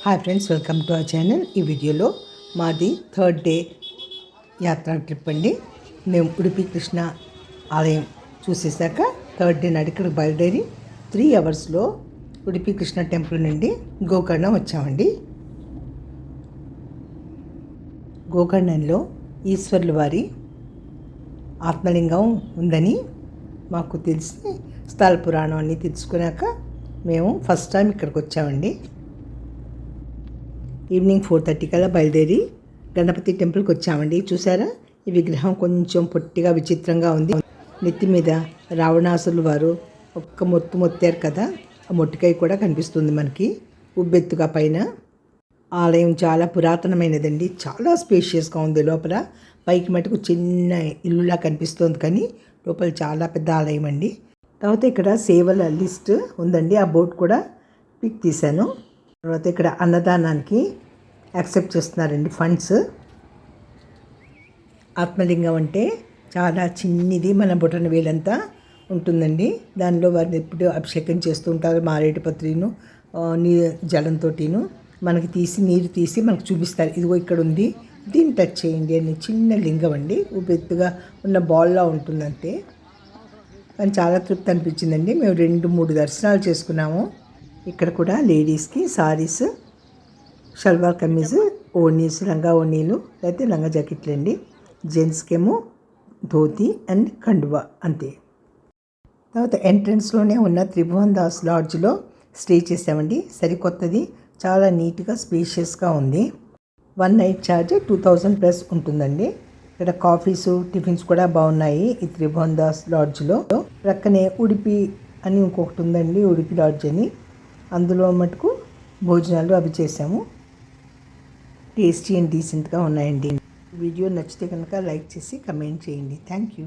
Hi friends, welcome to our channel. ఈ వీడియోలో మాది 3rd డే యాత్ర ట్రిప్ అండి. మేము ఉడిపి కృష్ణ ఆలయం చూసేసాక 3rd డే నాడు ఇక్కడికి బయలుదేరి 3 అవర్స్లో ఉడిపి కృష్ణ టెంపుల్ నుండి గోకర్ణం వచ్చామండి. గోకర్ణంలో ఈశ్వర్ల వారి ఆత్మలింగం ఉందని మాకు తెలిసి స్థల పురాణం అన్నీ తెలుసుకున్నాక మేము ఫస్ట్ టైం ఇక్కడికి వచ్చామండి. ఈవినింగ్ 4:30 కల్లా బయలుదేరి గణపతి టెంపుల్కి వచ్చామండి. చూసారా, ఈ విగ్రహం కొంచెం పొట్టిగా విచిత్రంగా ఉంది. నెత్తి మీద రావణాసురులు వారు ఒక్క మొత్తారు కదా, ఆ మొట్టికాయ కూడా కనిపిస్తుంది మనకి ఉబ్బెత్తుగా పైన. ఆలయం చాలా పురాతనమైనదండి, చాలా స్పేషియస్గా ఉంది. లోపల పైకి మటుకు చిన్న ఇల్లులా కనిపిస్తుంది, కానీ లోపల చాలా పెద్ద ఆలయం అండి. తర్వాత ఇక్కడ సేవల లిస్ట్ ఉందండి, ఆ బోర్డు కూడా పిక్ తీశాను. తర్వాత ఇక్కడ అన్నదానానికి యాక్సెప్ట్ చేస్తున్నారండి ఫండ్స్. ఆత్మలింగం అంటే చాలా చిన్నది, మన బొటన వేలంతా ఉంటుందండి. దానిలో వారిని ఎప్పుడు అభిషేకం చేస్తూ ఉంటారు, మారేడు పత్రిను జలంతోటిను మనకి నీరు తీసి మనకు చూపిస్తారు. ఇదిగో ఇక్కడ ఉంది, దీన్ని టచ్ చేయండి అని. చిన్న లింగం అండి, ఉబ్బెత్తుగా ఉన్న బాల్లా ఉంటుందంటే. కానీ చాలా తృప్తి అనిపించిందండి. మేము 2-3 దర్శనాలు చేసుకున్నాము. ఇక్కడ కూడా లేడీస్కి సారీస్, షల్వార్ కమీజ్, ఓనీస్, లంగా ఓనీలు అయితే లంగా జాకెట్లు అండి. జెంట్స్కేమో ధోతి అండ్ కండువా అంతే. తర్వాత ఎంట్రన్స్లోనే ఉన్న త్రిభువన్ దాస్ లాడ్జ్లో స్టే చేసామండి. సరికొత్తది, చాలా నీట్గా స్పేషియస్గా ఉంది. 1 నైట్ ఛార్జ్ 2000+ ఉంటుందండి. ఇక్కడ కాఫీస్, టిఫిన్స్ కూడా బాగున్నాయి ఈ త్రిభువన్ దాస్ లాడ్జ్లో. ప్రక్కనే ఉడిపి అని ఇంకొకటి ఉందండి, ఉడిపి లాడ్జ్ అని. అందులో మటుకు భోజనాలు అవి చేసాము. టేస్టీ అండ్ డీసెంట్గా ఉన్నాయండి. వీడియో నచ్చితే కనుక లైక్ చేసి కమెంట్ చేయండి. Thank you.